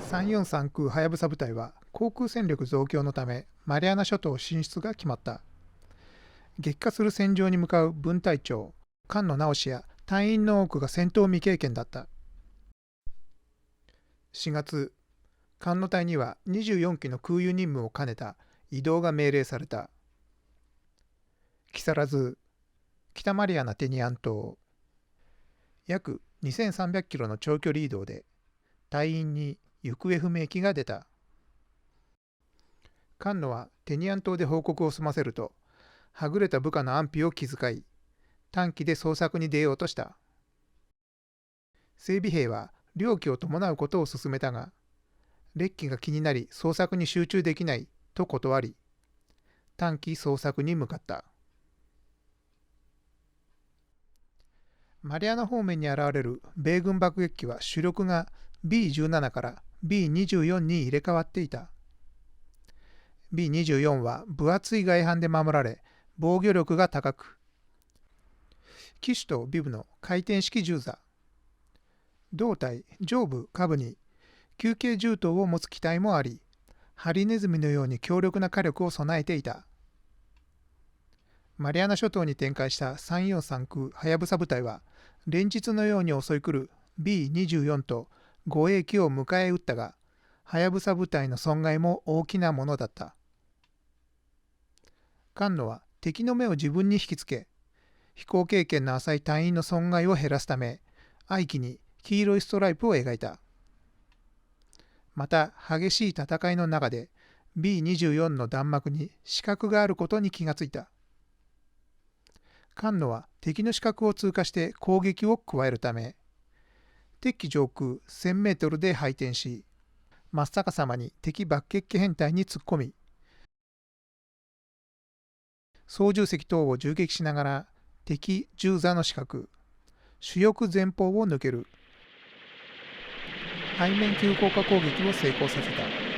343空はやぶさ部隊は航空戦力増強のためマリアナ諸島進出が決まった。激化する戦場に向かう分隊長菅野直氏や隊員の多くが戦闘未経験だった。4月、菅野隊には24機の空輸任務を兼ねた移動が命令された。木更津、北マリアナテニアン島、約2300キロの長距離移動で隊員に行方不明機が出た。菅野はテニアン島で報告を済ませると、はぐれた部下の安否を気遣い、短期で捜索に出ようとした。整備兵は猟奇を伴うことを勧めたが、劣気が気になり捜索に集中できないと断り、短期捜索に向かった。マリアナ方面に現れる米軍爆撃機は主力が B-17 から B-24 に入れ替わっていた。B-24 は分厚い外板で守られ、防御力が高く、機首とビブの回転式銃座、胴体、上部、下部に球形銃刀を持つ機体もあり、ハリネズミのように強力な火力を備えていた。マリアナ諸島に展開した343空はやぶさ部隊は、連日のように襲い来る B-24 と護衛機を迎え撃ったが、はやぶさ部隊の損害も大きなものだった。菅野は敵の目を自分に引きつけ、飛行経験の浅い隊員の損害を減らすため、相機に黄色いストライプを描いた。また、激しい戦いの中で B-24 の弾幕に死角があることに気がついた。菅野は敵の死角を通過して攻撃を加えるため、敵機上空1000メートルで配転し、真っ逆さまに敵爆撃機編隊に突っ込み、操縦席等を銃撃しながら敵銃座の死角、主翼前方を抜ける背面急降下攻撃を成功させた。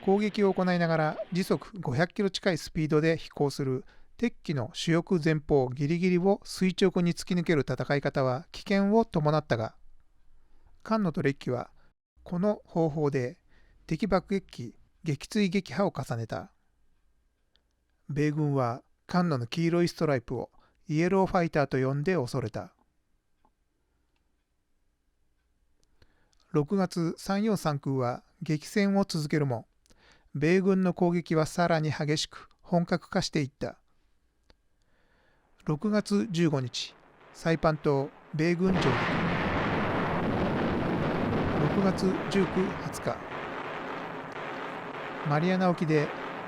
攻撃を行いながら時速500キロ近いスピードで飛行する敵機の主翼前方ギリギリを垂直に突き抜ける戦い方は危険を伴ったが、菅野と烈機はこの方法で敵爆撃機撃墜撃破を重ねた。米軍は菅野の黄色いストライプをイエローファイターと呼んで恐れた。6月343空は激戦を続けるも、米軍の攻撃はさらに激しく本格化していった。6月15日、サイパン島米軍上陸。6月19、20日、マリアナ沖で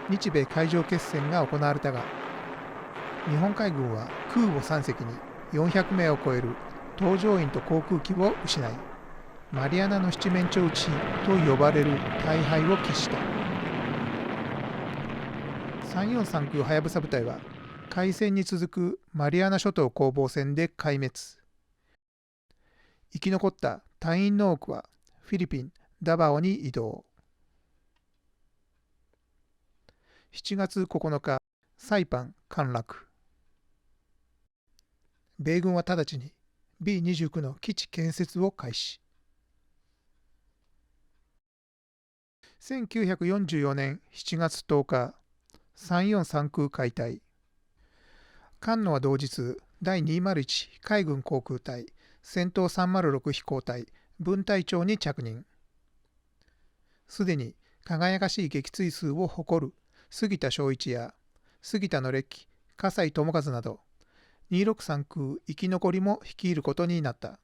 日米海上決戦が行われたが、日本海軍は空母3隻に400名を超える搭乗員と航空機を失い、マリアナの七面鳥打ちと呼ばれる大敗を喫した。343空はやぶさ部隊は海戦に続くマリアナ諸島攻防戦で壊滅。生き残った隊員の多くはフィリピン・ダバオに移動。7月9日、サイパン陥落。米軍は直ちに B-29 の基地建設を開始。1944年7月10日、343空解体。菅野は同日、第201海軍航空隊戦闘306飛行隊分隊長に着任。すでに輝かしい撃墜数を誇る杉田正一や杉田の烈機、葛西智和など、263空生き残りも率いることになった。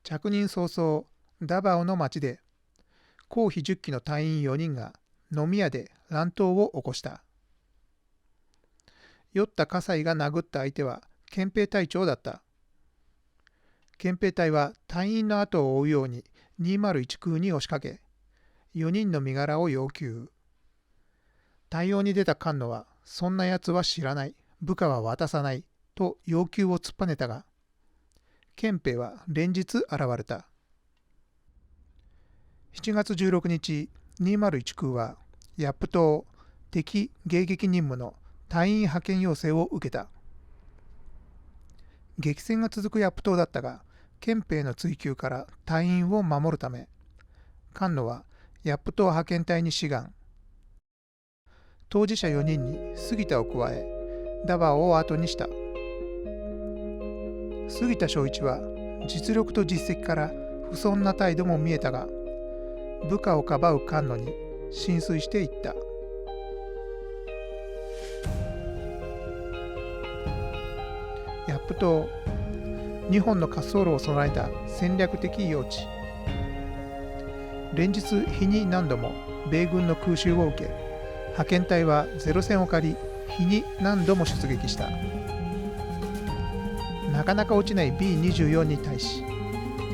着任早々、ダバオの町で、公費10機の隊員4人が飲み屋で乱闘を起こした。酔った葛西が殴った相手は憲兵隊長だった。憲兵隊は隊員の後を追うように201空に押しかけ、4人の身柄を要求。対応に出た菅野は、そんな奴は知らない、部下は渡さない、と要求を突っぱねたが、憲兵は連日現れた。7月16日、201空は、ヤップ島敵迎撃任務の隊員派遣要請を受けた。激戦が続くヤップ島だったが、憲兵の追及から隊員を守るため、菅野はヤップ島派遣隊に志願。当事者4人に杉田を加え、ダバオを後にした。杉田正一は実力と実績から不遜な態度も見えたが、部下をかばう菅野に心酔していった。ヤップ島、2本の滑走路を備えた戦略的要地。連日日に何度も米軍の空襲を受け、派遣隊はゼロ戦を借り、日に何度も出撃した。なかなか落ちない B24 に対し、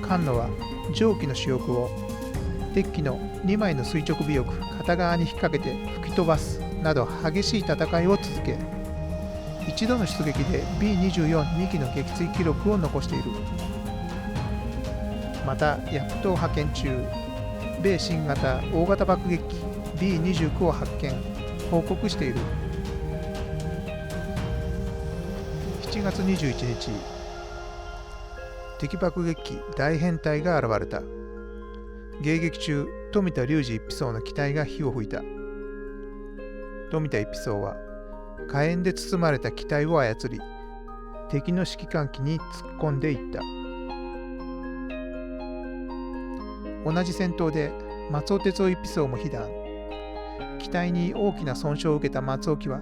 菅野は蒸気の主翼をデッキの2枚の垂直尾翼片側に引っ掛けて吹き飛ばすなど激しい戦いを続け、一度の出撃で B24 2機の撃墜記録を残している。またヤップ島派遣中、米新型大型爆撃機 B29 を発見・報告している。7月21日、敵爆撃機大編隊が現れた。迎撃中、富田隆二一等の機体が火を吹いた。富田一等は火炎で包まれた機体を操り、敵の指揮官機に突っ込んでいった。同じ戦闘で松尾哲夫一等も被弾。機体に大きな損傷を受けた松尾機は、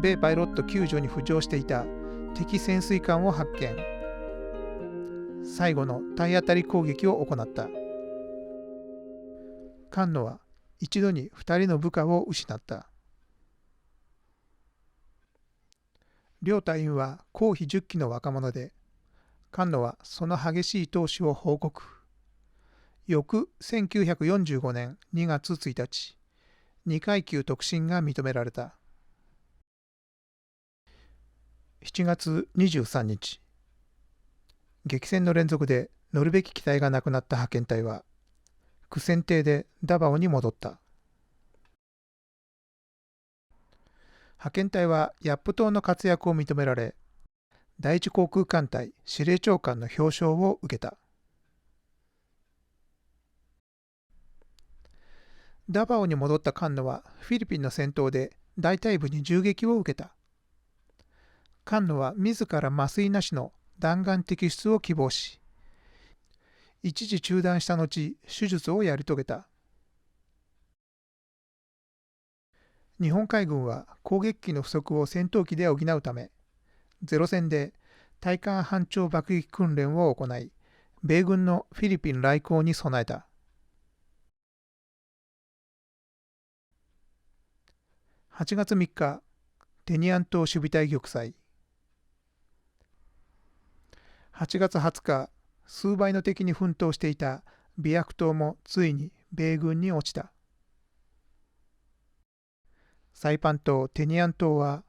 米パイロット救助に浮上していた敵潜水艦を発見。最後の体当たり攻撃を行った。菅野は一度に2人の部下を失った。両隊員は公費10期の若者で、菅野はその激しい闘志を報告。翌1945年2月1日、2階級特進が認められた。7月23日、激戦の連続で乗るべき機体がなくなった派遣隊は、苦戦艇でダバオに戻った。派遣隊はヤップ島の活躍を認められ、第一航空艦隊司令長官の表彰を受けた。ダバオに戻った菅野はフィリピンの戦闘で大隊部に銃撃を受けた。菅野は自ら麻酔なしの弾丸摘出を希望し、一時中断した後、手術をやり遂げた。日本海軍は攻撃機の不足を戦闘機で補うため、ゼロ戦で対艦反超爆撃訓練を行い、米軍のフィリピン来航に備えた。8月3日、テニアン島守備隊玉砕。8月20日、数倍の敵に奮闘していたビヤク島もついに米軍に落ちた。サイパン島テニアン島は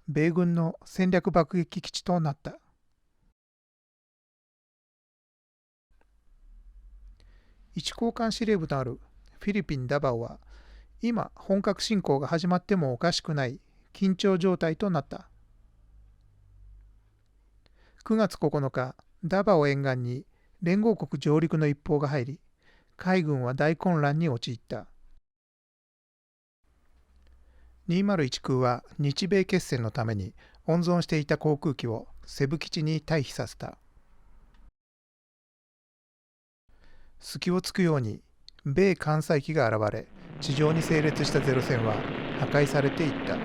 米軍の戦略爆撃基地となった。一高官司令部となるフィリピン・ダバオは、今本格侵攻が始まってもおかしくない緊張状態となった。9月9日、ダバオ沿岸に連合国上陸の一報が入り、海軍は大混乱に陥った。201空は日米決戦のために温存していた航空機をセブ基地に退避させた。隙を突くように米艦載機が現れ、地上に整列したゼロ戦は破壊されていった。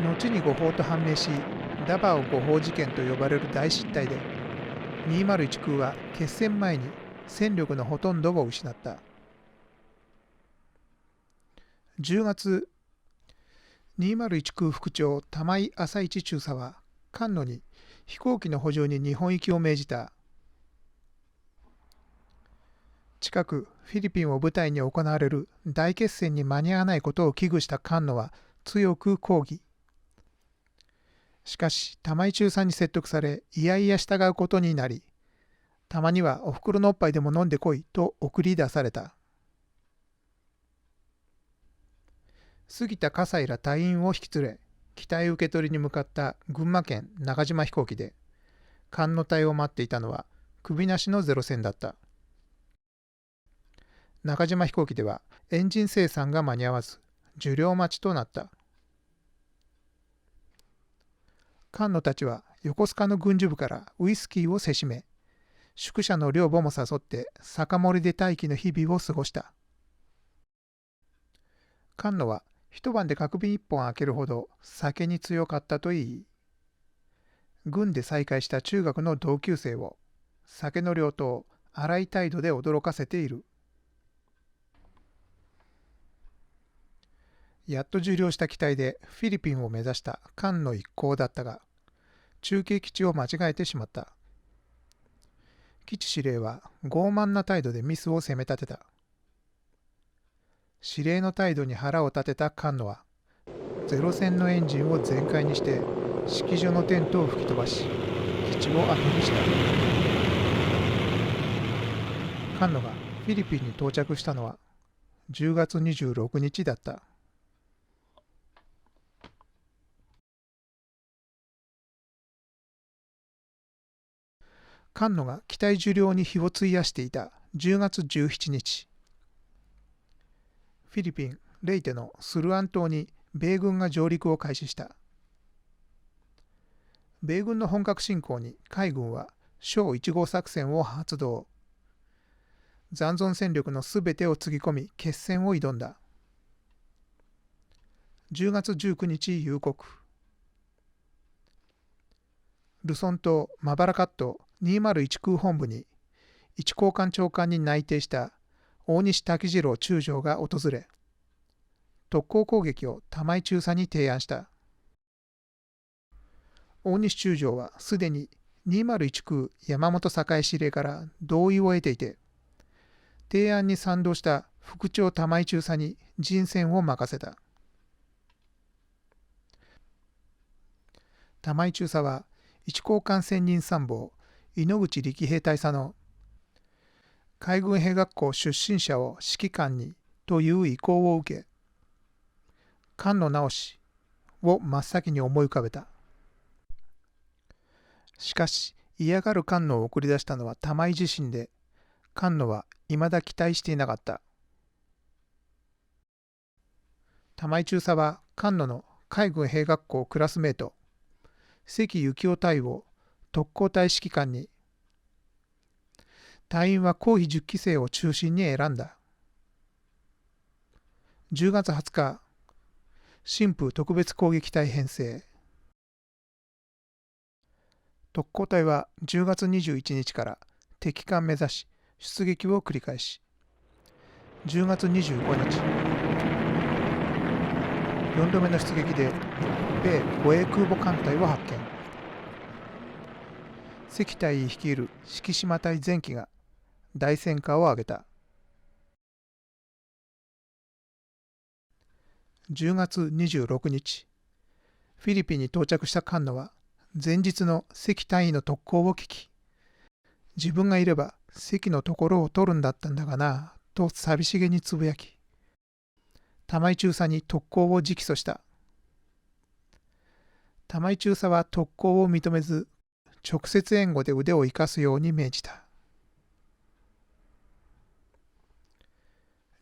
後に誤報と判明し、ダバオ誤報事件と呼ばれる大失態で、201空は決戦前に戦力のほとんどを失った。10月、201空副長玉井朝一中佐は菅野に飛行機の補充に日本行きを命じた。近くフィリピンを舞台に行われる大決戦に間に合わないことを危惧した菅野は強く抗議。しかし玉井中佐に説得され、いやいや従うことになり、たまにはお袋のおっぱいでも飲んでこいと送り出された。杉田葛西ら隊員を引き連れ、機体受け取りに向かった群馬県中島飛行機で、艦の隊を待っていたのは首なしのゼロ戦だった。中島飛行機ではエンジン生産が間に合わず、受領待ちとなった。菅野たちは横須賀の軍需部からウイスキーをせしめ、宿舎の寮母も誘って酒盛りで待機の日々を過ごした。菅野は一晩で角瓶一本開けるほど酒に強かったといい、軍で再会した中学の同級生を酒の量と荒い態度で驚かせている。やっと受領した機体でフィリピンを目指した菅野一行だったが、中継基地を間違えてしまった。基地司令は傲慢な態度でミスを責め立てた。司令の態度に腹を立てた菅野は、ゼロ戦のエンジンを全開にして式場のテントを吹き飛ばし、基地を後にした。菅野がフィリピンに到着したのは10月26日だった。菅野が機体受領に火を費やしていた10月17日、フィリピン・レイテのスルアン島に米軍が上陸を開始した。米軍の本格侵攻に海軍は小1号作戦を発動。残存戦力のすべてをつぎ込み決戦を挑んだ。10月19日夕刻、ルソン島マバラカット201空本部に一高官長官に内定した大西滝次郎中将が訪れ、特攻攻撃を玉井中佐に提案した。大西中将はすでに201空山本栄司令から同意を得ていて、提案に賛同した副長玉井中佐に陣線を任せた。玉井中佐は一高官専任参謀井ノ口力兵大佐の海軍兵学校出身者を指揮官にという意向を受け、菅野直しを真っ先に思い浮かべた。しかし嫌がる菅野を送り出したのは玉井自身で、菅野は未だ期待していなかった。玉井中佐は菅野の海軍兵学校クラスメート関幸夫隊を特攻隊指揮官に、隊員は公費10期生を中心に選んだ。10月20日、新風特別攻撃隊編成。特攻隊は10月21日から敵艦目指し出撃を繰り返し、10月25日、4度目の出撃で米護衛空母艦隊を発見。関隊率いる敷島隊前期が大戦果を上げた。10月26日、フィリピンに到着した菅野は前日の関隊員の特攻を聞き、自分がいれば関のところを取るんだったんだがなと寂しげにつぶやき、玉井中佐に特攻を直訴した。玉井中佐は特攻を認めず、直接援護で腕を生かすように命じた。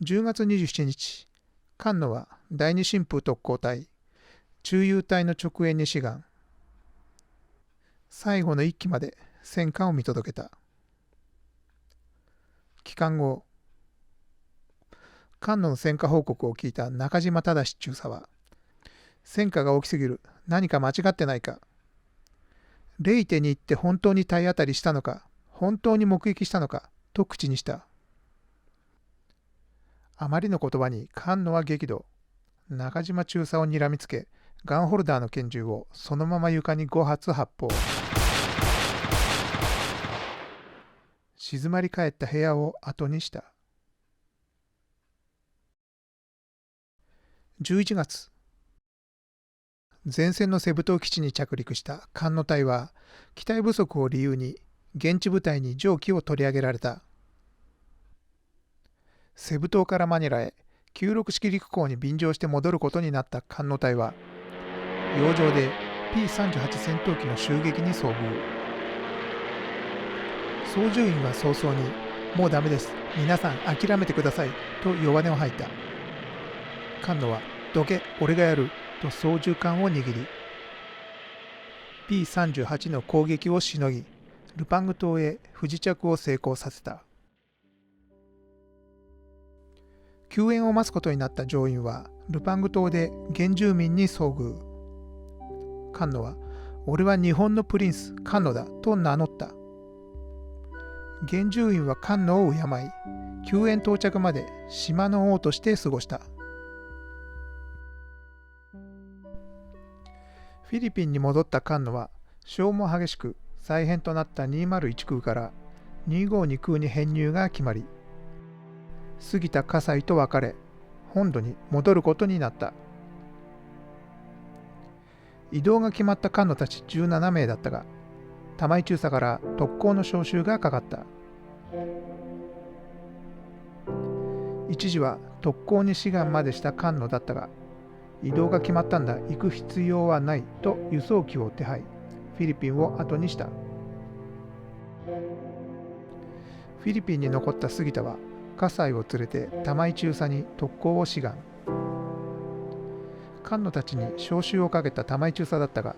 10月27日、菅野は第二新風特攻隊、中遊隊の直縁に志願。最後の一機まで戦果を見届けた。帰還後、菅野の戦果報告を聞いた中島忠中佐は、戦果が大きすぎる、何か間違ってないか。レイテに行って本当に体当たりしたのか、本当に目撃したのか、と口にした。あまりの言葉に菅野は激怒。中島中佐を睨みつけ、ガンホルダーの拳銃をそのまま床に5発発砲。静まり返った部屋を後にした。11月、前線のセブ島基地に着陸した菅野隊は、機体不足を理由に現地部隊に上記を取り上げられた。セブ島からマニラへ96式陸港に便乗して戻ることになった艦の隊は、洋上で P38 戦闘機の襲撃に遭遇。操縦員は早々に、もうダメです。皆さん諦めてください。と弱音を吐いた。菅野は、どけ、俺がやる。と操縦桿を握り、P38 の攻撃をしのぎ、ルパング島へ不時着を成功させた。救援を待つことになった乗員は、ルパング島で原住民に遭遇。菅野は、俺は日本のプリンス、菅野だ、と名乗った。原住民は菅野を敬い、救援到着まで島の王として過ごした。フィリピンに戻った菅野は、消耗激しく再編となった201空から252空に編入が決まり、杉田葛西と別れ、本土に戻ることになった。移動が決まった菅野たち17名だったが、玉井中佐から特攻の招集がかかった。一時は特攻に志願までした菅野だったが、移動が決まったんだ、行く必要はないと輸送機を手配、フィリピンを後にした。フィリピンに残った杉田は、葛西を連れて玉井中佐に特攻を志願。菅野たちに招集をかけた玉井中佐だったが、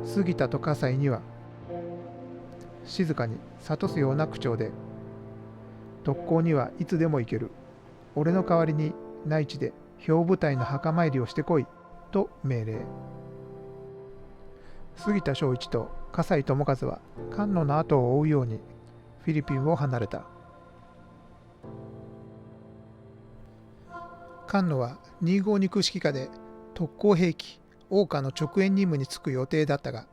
杉田と葛西には、静かに諭すような口調で、特攻にはいつでも行ける。俺の代わりに内地で兵部隊の墓参りをしてこい、と命令。杉田正一と葛西智和は菅野の後を追うようにフィリピンを離れた。菅野は252空指揮下で特攻兵器桜花の直縁任務に就く予定だったが、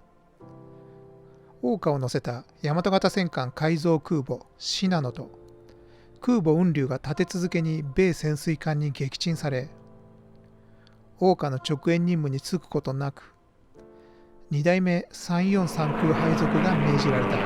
桜花を乗せた大和型戦艦改造空母信濃と空母雲龍が立て続けに米潜水艦に撃沈され、桜花の直縁任務に就くことなく、2代目343空配属が命じられた。